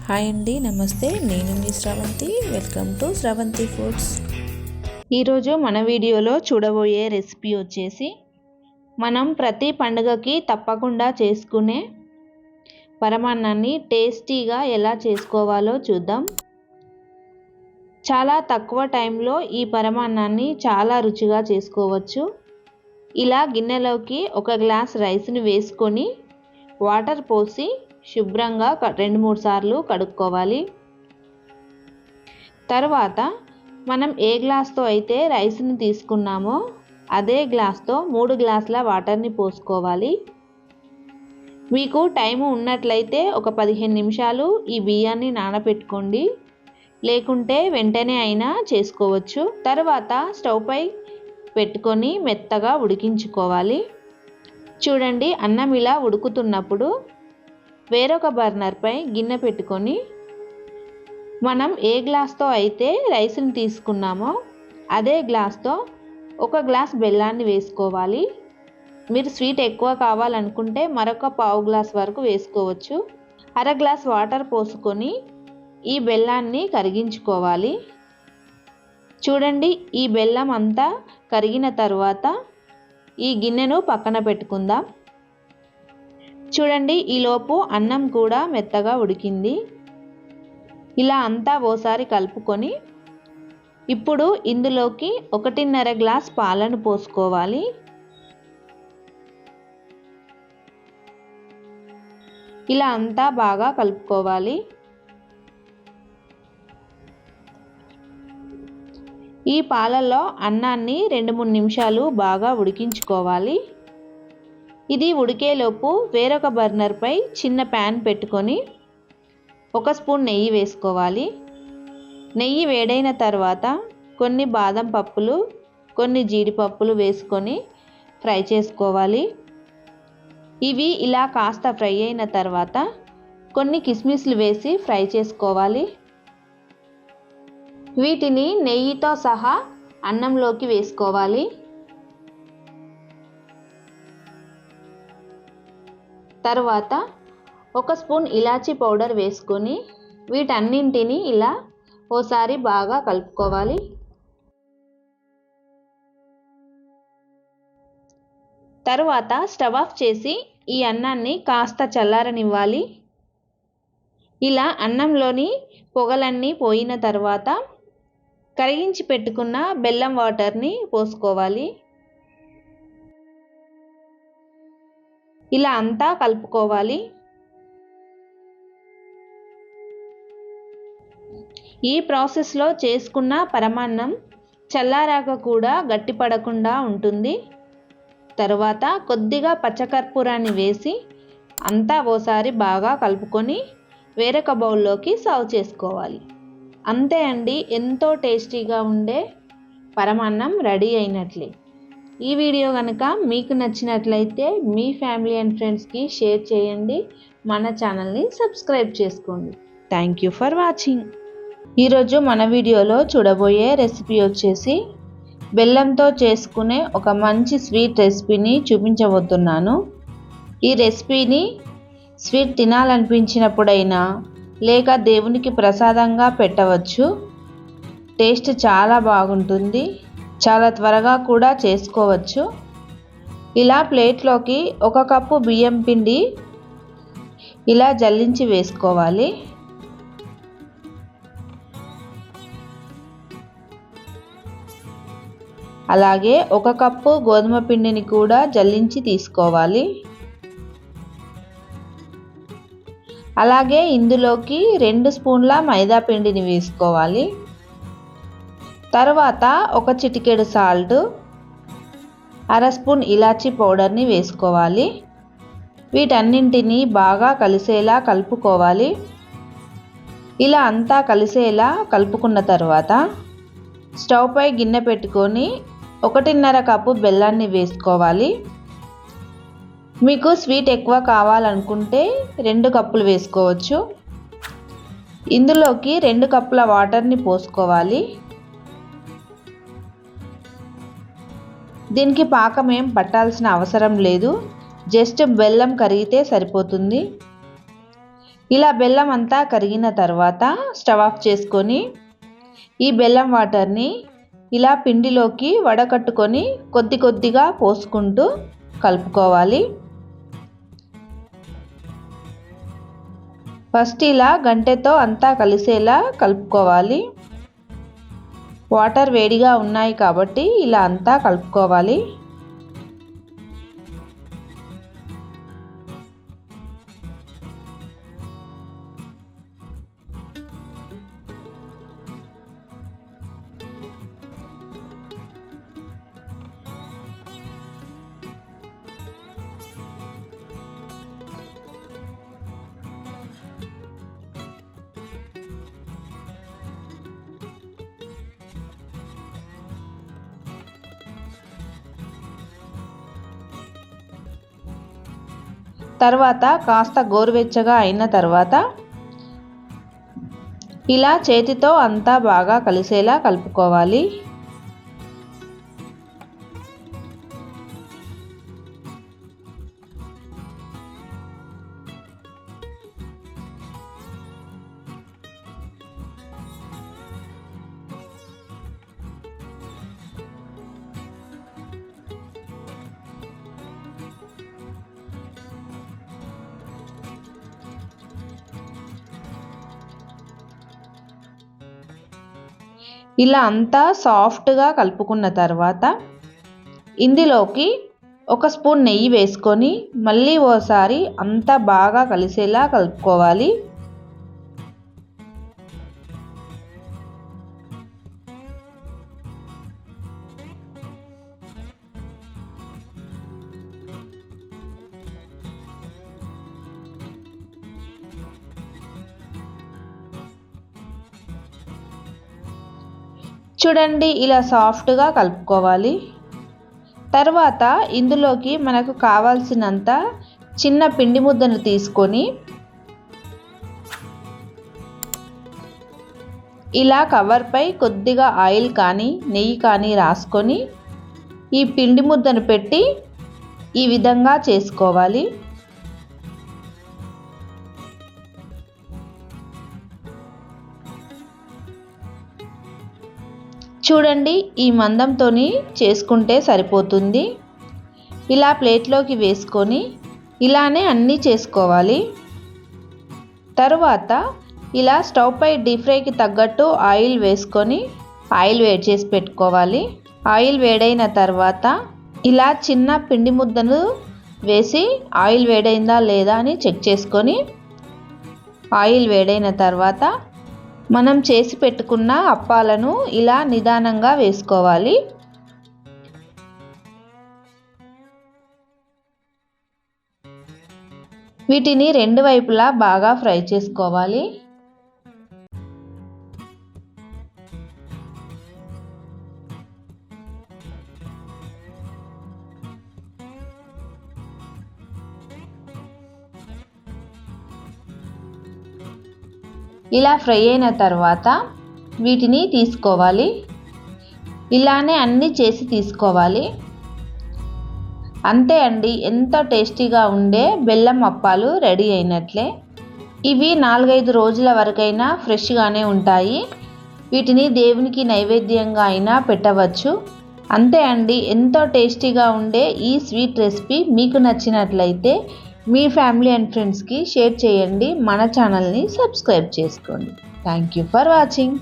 Hi అండి, నమస్తే. నేను మీ Sravanthi. Welcome to Sravanthi foods. ఈరోజు మన వీడియోలో చూడబోయే రెసిపీ వచ్చేసి మనం ప్రతి పండుగకి తప్పకుండా చేసుకునే పరమాన్నాన్ని టేస్టీగా ఎలా చేసుకోవాలో చూద్దాం. చాలా తక్కువ టైంలో ఈ పరమాన్నాన్ని చాలా రుచిగా చేసుకోవచ్చు. ఇలా గిన్నెలోకి ఒక గ్లాస్ రైస్ని వేసుకొని వాటర్ పోసి శుభ్రంగా 2-3 సార్లు కడుక్కోవాలి. తర్వాత మనం ఏ గ్లాస్తో అయితే రైస్ని తీసుకున్నామో అదే గ్లాస్తో 3 గ్లాసుల వాటర్ని పోసుకోవాలి. మీకు టైం ఉన్నట్లయితే ఒక 15 నిమిషాలు ఈ బియ్యాన్ని నానబెట్టుకోండి, లేకుంటే వెంటనే అయినా చేసుకోవచ్చు. తర్వాత స్టవ్ పై పెట్టుకొని మెత్తగా ఉడికించుకోవాలి. చూడండి, అన్నం ఇలా ఉడుకుతున్నప్పుడు వేరొక బర్నర్పై గిన్నె పెట్టుకొని మనం ఏ గ్లాస్తో అయితే రైస్ని తీసుకున్నామో అదే గ్లాస్తో 1 గ్లాస్ బెల్లాన్ని వేసుకోవాలి. మీరు స్వీట్ ఎక్కువ కావాలనుకుంటే మరొక పావు గ్లాస్ వరకు వేసుకోవచ్చు. 1/2 గ్లాస్ వాటర్ పోసుకొని ఈ బెల్లాన్ని కరిగించుకోవాలి. చూడండి, ఈ బెల్లం అంతా కరిగిన తర్వాత ఈ గిన్నెను పక్కన పెట్టుకుందాం. చూడండి, ఈలోపు అన్నం కూడా మెత్తగా ఉడికింది. ఇలా అంతా ఓసారి కలుపుకొని ఇప్పుడు ఇందులోకి 1.5 గ్లాస్ పాలను పోసుకోవాలి. ఇలా అంతా బాగా కలుపుకోవాలి. ఈ పాలలో అన్నాన్ని 2-3 నిమిషాలు బాగా ఉడికించుకోవాలి. ఇది ఉడికేలోపు వేరొక బర్నర్పై చిన్న ప్యాన్ పెట్టుకొని 1 స్పూన్ నెయ్యి వేసుకోవాలి. నెయ్యి వేడైన తర్వాత కొన్ని బాదం పప్పులు, కొన్ని జీడిపప్పులు వేసుకొని ఫ్రై చేసుకోవాలి. ఇవి ఇలా కాస్త ఫ్రై అయిన తర్వాత కొన్ని కిస్మిస్లు వేసి ఫ్రై చేసుకోవాలి. వీటిని నెయ్యితో సహా అన్నంలోకి వేసుకోవాలి. తర్వాత 1 స్పూన్ ఇలాచీ పౌడర్ వేసుకొని వీటన్నింటినీ ఇలా ఓసారి బాగా కలుపుకోవాలి. తర్వాత స్టవ్ ఆఫ్ చేసి ఈ అన్నాన్ని కాస్త చల్లారనివ్వాలి. ఇలా అన్నంలోని పొగలన్నీ పోయిన తర్వాత కరిగించి పెట్టుకున్న బెల్లం వాటర్ని పోసుకోవాలి. ఇలా అంతా కలుపుకోవాలి. ఈ ప్రాసెస్లో చేసుకున్న పరమాన్నం చల్లారాక కూడా గట్టిపడకుండా ఉంటుంది. తరువాత కొద్దిగా పచ్చకర్పూరాన్ని వేసి అంతా ఓసారి బాగా కలుపుకొని వేరొక బౌల్లోకి సర్వ్ చేసుకోవాలి. అంతే అండి, ఎంతో టేస్టీగా ఉండే పరమాన్నం రెడీ అయినట్లే. ఈ వీడియో కనుక మీకు నచ్చినట్లయితే మీ ఫ్యామిలీ అండ్ ఫ్రెండ్స్కి షేర్ చేయండి. మన ఛానల్ని సబ్స్క్రైబ్ చేసుకోండి. Thank you for watching. ఈరోజు మన వీడియోలో చూడబోయే రెసిపీ వచ్చేసి బెల్లంతో చేసుకునే ఒక మంచి స్వీట్ రెసిపీని చూపించబోతున్నాను. ఈ రెసిపీని స్వీట్ తినాలనిపించినప్పుడైనా లేక దేవునికి ప్రసాదంగా పెట్టవచ్చు. టేస్ట్ చాలా బాగుంటుంది. చాలా త్వరగా కూడా చేసుకోవచ్చు. ఇలా ప్లేట్లోకి 1 కప్పు బియ్యం పిండి ఇలా జల్లించి వేసుకోవాలి. అలాగే 1 కప్పు గోధుమ పిండిని కూడా జల్లించి తీసుకోవాలి. అలాగే ఇందులోకి 2 స్పూన్ల మైదా పిండిని వేసుకోవాలి. తర్వాత 1 చిటికెడు సాల్ట్, 1/2 స్పూన్ ఇలాచీ పౌడర్ని వేసుకోవాలి. వీటన్నింటినీ బాగా కలిసేలా కలుపుకోవాలి. ఇలా అంతా కలిసేలా కలుపుకున్న తర్వాత స్టవ్ పై గిన్నె పెట్టుకొని 1.5 కప్పు బెల్లాన్ని వేసుకోవాలి. మీకు స్వీట్ ఎక్కువ కావాలనుకుంటే 2 కప్పులు వేసుకోవచ్చు. ఇందులోకి 2 కప్పుల వాటర్ని పోసుకోవాలి. దీనికి పాకం ఏం పట్టాల్సిన అవసరం లేదు, జస్ట్ బెల్లం కరిగితే సరిపోతుంది. ఇలా బెల్లం అంతా కరిగిన తర్వాత స్టవ్ ఆఫ్ చేసుకొని ఈ బెల్లం వాటర్ని ఇలా పిండిలోకి వడకట్టుకొని కొద్ది కొద్దిగా పోసుకుంటూ కలుపుకోవాలి. ఫస్ట్ ఇలా గంటెతో అంతా కలిసేలా కలుపుకోవాలి. వాటర్ వేడిగా ఉన్నాయి కాబట్టి ఇలా అంతా కలుపుకోవాలి. తర్వాత కాస్త గోరువెచ్చగా అయిన తర్వాత ఇలా చేతితో అంతా బాగా కలిసేలా కలుపుకోవాలి. ఇలా అంతా సాఫ్ట్గా కలుపుకున్న తర్వాత ఇందులోకి ఒక స్పూన్ నెయ్యి వేసుకొని మళ్ళీ ఓసారి అంతా బాగా కలిసేలా కలుపుకోవాలి. చూడండి ఇలా సాఫ్ట్గా కలుపుకోవాలి. తర్వాత ఇందులోకి మనకు కావాల్సినంత చిన్న పిండి ముద్దను తీసుకొని ఇలా కవర్పై కొద్దిగా ఆయిల్ కానీ నెయ్యి కానీ రాసుకొని ఈ పిండి ముద్దను పెట్టి ఈ విధంగా చేసుకోవాలి. చూడండి ఈ మందంతోని చేసుకుంటే సరిపోతుంది. ఇలా ప్లేట్లోకి వేసుకొని ఇలానే అన్నీ చేసుకోవాలి. తరువాత ఇలా స్టవ్ పై డీప్ ఫ్రైకి తగ్గట్టు ఆయిల్ వేసుకొని ఆయిల్ వేడి చేసి పెట్టుకోవాలి. ఆయిల్ వేడైన తర్వాత ఇలా చిన్న పిండి ముద్దను వేసి ఆయిల్ వేడైందా లేదా అని చెక్ చేసుకొని ఆయిల్ వేడైన తర్వాత మనం చేసి పెట్టుకున్న అప్పాలను ఇలా నిదానంగా వేసుకోవాలి. వీటిని రెండు వైపులా బాగా ఫ్రై చేసుకోవాలి. ఇలా ఫ్రై అయిన తర్వాత వీటిని తీసుకోవాలి. ఇలానే అన్నీ చేసి తీసుకోవాలి. అంతే అండి, ఎంతో టేస్టీగా ఉండే బెల్లం అప్పాలు రెడీ అయినట్లే. ఇవి 4-5 రోజుల వరకైనా ఫ్రెష్గానే ఉంటాయి. వీటిని దేవునికి నైవేద్యంగా అయినా పెట్టవచ్చు. అంతే అండి, ఎంతో టేస్టీగా ఉండే ఈ స్వీట్ రెసిపీ మీకు నచ్చినట్లయితే మీ ఫ్యామిలీ అండ్ ఫ్రెండ్స్కి షేర్ చేయండి. మన ఛానల్ని సబ్స్క్రైబ్ చేసుకోండి. Thank you for watching.